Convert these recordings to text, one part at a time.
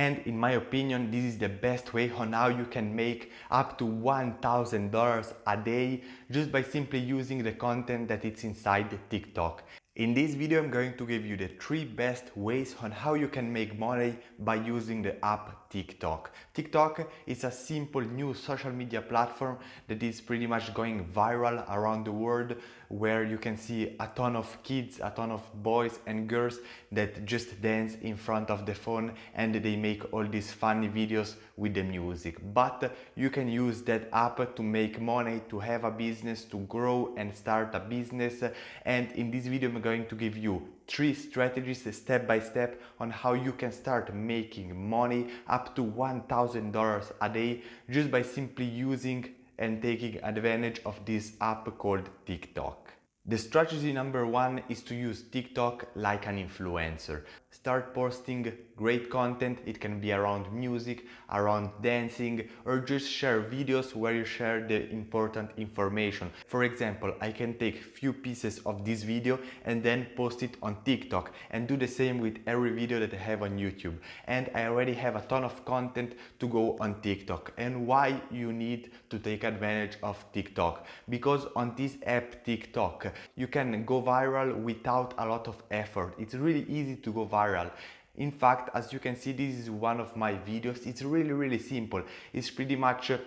And in my opinion, this is the best way on how you can make up to $1,000 a day just by simply using the content that is inside TikTok. In this video, I'm going to give you the 3 best ways on how you can make money by using the app TikTok. TikTok is a simple new social media platform that is pretty much going viral around the world, where you can see a ton of kids, a ton of boys and girls that just dance in front of the phone, and they make all these funny videos with the music. But you can use that app to make money, to have a business, to grow and start a business. And in this video, I'm going to give you 3 strategies step by step on how you can start making money up to $1,000 a day just by simply using and taking advantage of this app called TikTok. The strategy number 1 is to use TikTok like an influencer. Start posting great content. It can be around music, around dancing, or just share videos where you share the important information. For example, I can take few pieces of this video and then post it on TikTok, and do the same with every video that I have on YouTube. And I already have a ton of content to go on TikTok. And why you need to take advantage of TikTok? Because on this app TikTok, you can go viral without a lot of effort. It's really easy to go viral. In fact, as you can see, this is one of my videos. It's really simple. It's pretty much a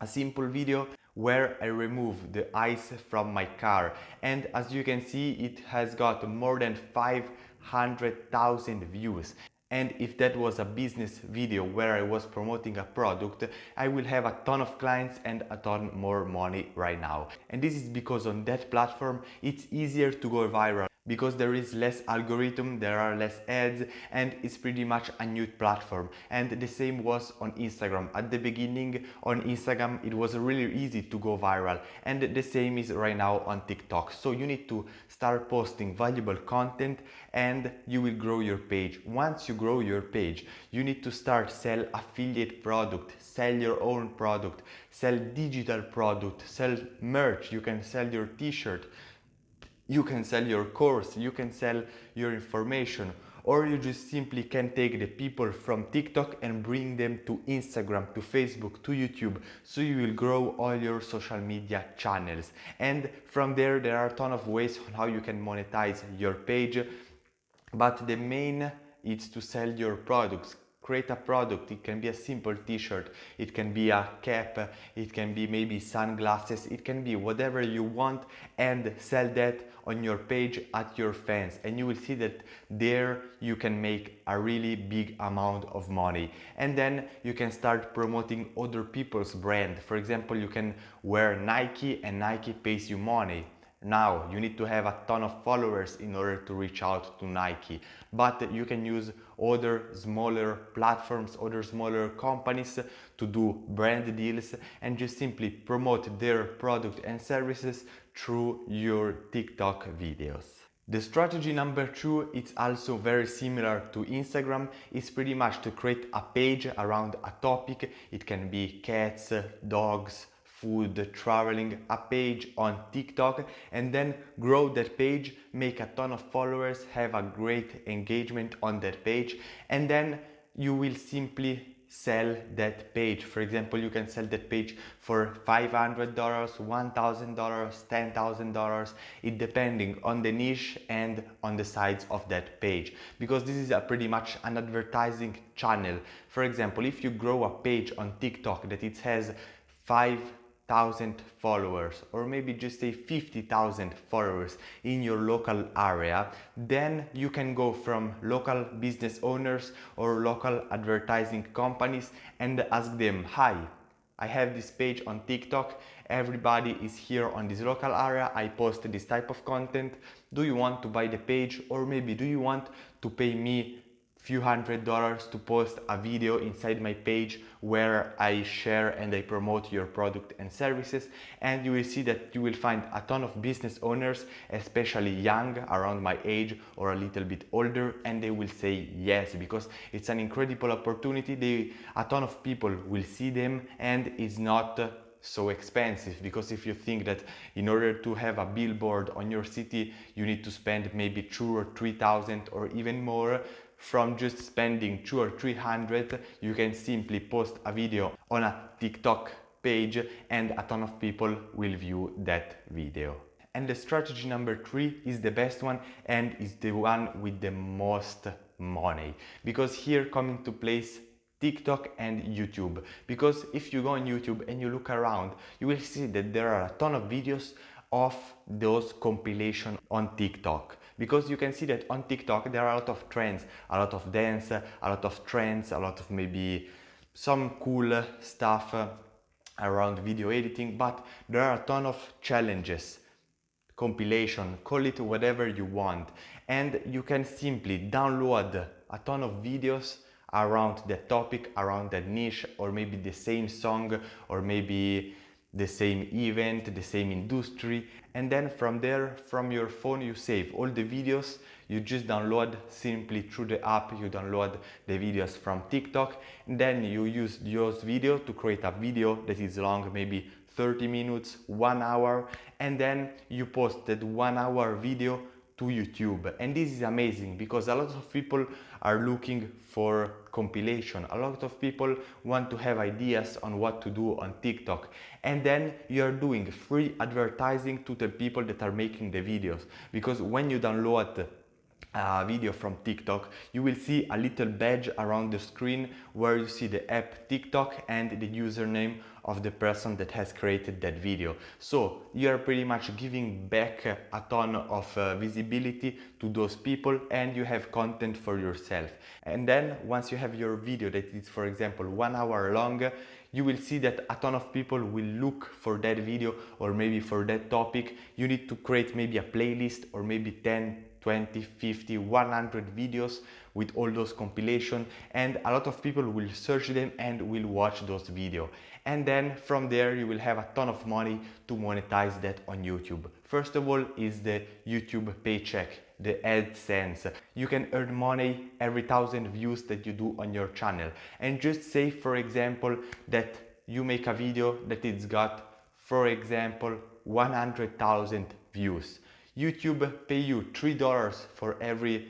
simple video where I remove the ice from my car, and as you can see, it has got more than 500,000 views. And if that was a business video where I was promoting a product, I will have a ton of clients and a ton more money right now. And this is because on that platform it's easier to go viral, because there is less algorithm, there are less ads, and it's pretty much a new platform. And the same was on Instagram. At the beginning on Instagram it was really easy to go viral, and the same is right now on TikTok. So you need to start posting valuable content and you will grow your page. Once you grow your page, you need to start sell affiliate product, sell your own product, sell digital product, sell merch. You can sell your t-shirt, you can sell your course, you can sell your information, or you just simply can take the people from TikTok and bring them to Instagram, to Facebook, to YouTube. So you will grow all your social media channels. And from there are a ton of ways on how you can monetize your page. But the main is to sell your products. Create a product. It can be a simple t-shirt, it can be a cap, it can be maybe sunglasses, it can be whatever you want, and sell that on your page at your fans, and you will see that there you can make a really big amount of money. And then you can start promoting other people's brand. For example, you can wear Nike and Nike pays you money. Now, you need to have a ton of followers in order to reach out to Nike, but you can use other smaller platforms, other smaller companies to do brand deals and just simply promote their product and services through your TikTok videos. The strategy number 2 is also very similar to Instagram. It's pretty much to create a page around a topic. It can be cats, dogs, food, traveling, a page on TikTok, and then grow that page, make a ton of followers, have a great engagement on that page, and then you will simply sell that page. For example, you can sell that page for $500, $1,000, $10,000, it depending on the niche and on the size of that page, because this is a pretty much an advertising channel. For example, if you grow a page on TikTok that it has 5,000 followers, or maybe just say 50,000 followers in your local area, then you can go from local business owners or local advertising companies and ask them, hi, I have this page on TikTok, everybody is here on this local area, I post this type of content, do you want to buy the page, or maybe do you want to pay me few $100s to post a video inside my page where I share and I promote your product and services? And you will see that you will find a ton of business owners, especially young, around my age or a little bit older, and they will say yes, because it's an incredible opportunity. A ton of people will see them, and it's not so expensive, because if you think that in order to have a billboard on your city you need to spend maybe 2,000 or 3,000 or even more, from just spending 200 or 300, you can simply post a video on a TikTok page and a ton of people will view that video. And the strategy number 3 is the best one and is the one with the most money, because here come into place TikTok and YouTube. Because if you go on YouTube and you look around, you will see that there are a ton of videos of those compilation on TikTok. Because you can see that on TikTok there are a lot of trends, a lot of dance, a lot of trends, a lot of maybe some cool stuff around video editing, but there are a ton of challenges, compilation, call it whatever you want, and you can simply download a ton of videos around that topic, around that niche, or maybe the same song, or maybe the same event, the same industry, and then from there, from your phone, you save all the videos. You just download simply through the app, you download the videos from TikTok, and then you use those videos to create a video that is long, maybe 30 minutes, 1 hour, and then you post that 1 hour video to YouTube. And this is amazing because a lot of people are looking for compilation. A lot of people want to have ideas on what to do on TikTok. And then you are doing free advertising to the people that are making the videos. Because when you download a video from TikTok, you will see a little badge around the screen where you see the app TikTok and the username of the person that has created that video. So you are pretty much giving back a ton of visibility to those people, and you have content for yourself. And then once you have your video that is, for example, 1 hour long, you will see that a ton of people will look for that video or maybe for that topic. You need to create maybe a playlist or maybe 10, 20, 50, 100 videos with all those compilation, and a lot of people will search them and will watch those videos. And then from there you will have a ton of money to monetize that on YouTube. First of all is the YouTube paycheck, the AdSense. You can earn money every 1,000 views that you do on your channel. And just say, for example, that you make a video that it's got, for example, 100,000 views. YouTube pay you $3 for every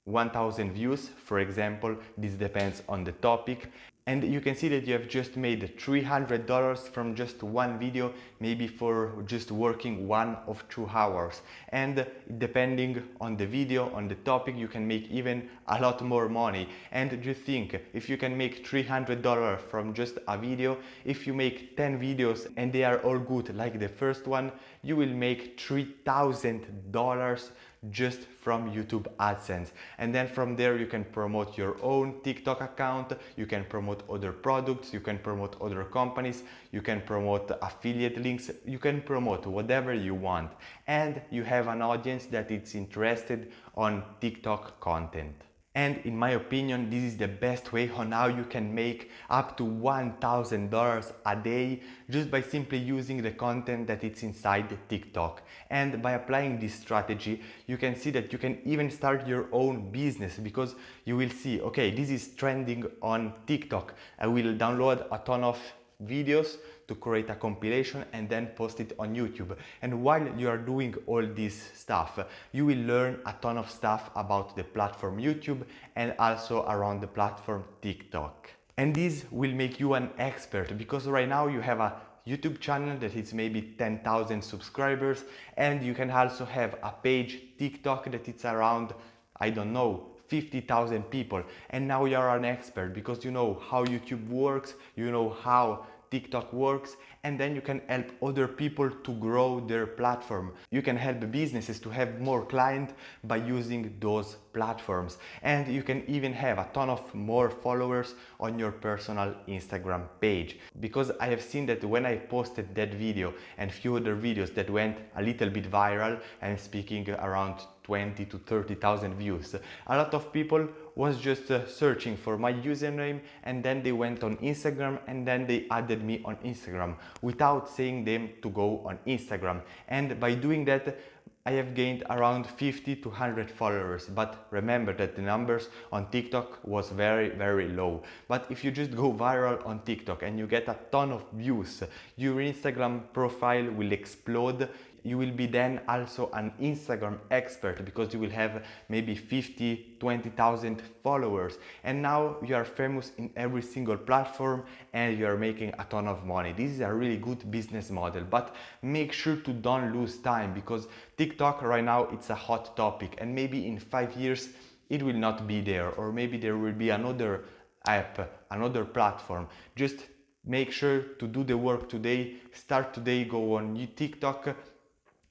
1,000 views, for example. This depends on the topic. And you can see that you have just made $300 from just one video, maybe for just working 1 or 2 hours. And depending on the video, on the topic, you can make even a lot more money. And you think, if you can make $300 from just a video, if you make 10 videos and they are all good, like the first one, you will make $3,000 just from YouTube AdSense. And then from there you can promote your own TikTok account, you can promote other products, you can promote other companies, you can promote affiliate links, you can promote whatever you want. And you have an audience that is interested on TikTok content. And in my opinion, this is the best way on how you can make up to $1,000 a day just by simply using the content that is inside TikTok. And by applying this strategy, you can see that you can even start your own business, because you will see, okay, this is trending on TikTok. I will download a ton of videos to create a compilation and then post it on YouTube. And while you are doing all this stuff, you will learn a ton of stuff about the platform YouTube and also around the platform TikTok. And this will make you an expert, because right now you have a YouTube channel that is maybe 10,000 subscribers, and you can also have a page TikTok that is around, I don't know, 50,000 people. And now you are an expert because you know how YouTube works, you know how TikTok works, and then you can help other people to grow their platform. You can help businesses to have more clients by using those platforms. And you can even have a ton of more followers on your personal Instagram page. Because I have seen that when I posted that video and few other videos that went a little bit viral, I'm speaking around 20 to 30,000 views, a lot of people was just searching for my username, and then they went on Instagram and then they added me on Instagram without saying them to go on Instagram. And by doing that, I have gained around 50 to 100 followers. But remember that the numbers on TikTok was very, very low. But if you just go viral on TikTok and you get a ton of views, your Instagram profile will explode You will be then also an Instagram expert because you will have maybe 50, 20,000 followers. And now you are famous in every single platform and you are making a ton of money. This is a really good business model, but make sure to don't lose time because TikTok right now it's a hot topic and maybe in 5 years it will not be there, or maybe there will be another app, another platform. Just make sure to do the work today, start today, go on TikTok,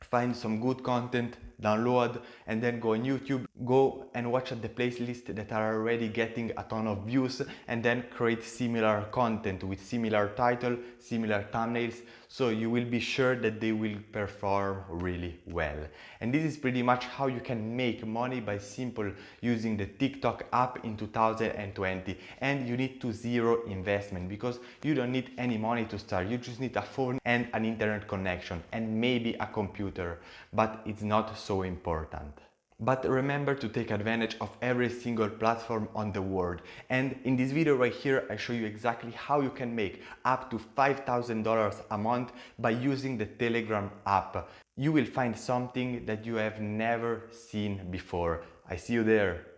find some good content, download, and then go on YouTube, go and watch the playlists that are already getting a ton of views, and then create similar content with similar title, similar thumbnails, so you will be sure that they will perform really well. And this is pretty much how you can make money by simple using the TikTok app in 2020. And you need to zero investment because you don't need any money to start. You just need a phone and an internet connection and maybe a computer, but it's not so important. But remember to take advantage of every single platform on the world. And in this video right here, I show you exactly how you can make up to $5,000 a month by using the Telegram app. You will find something that you have never seen before. I see you there.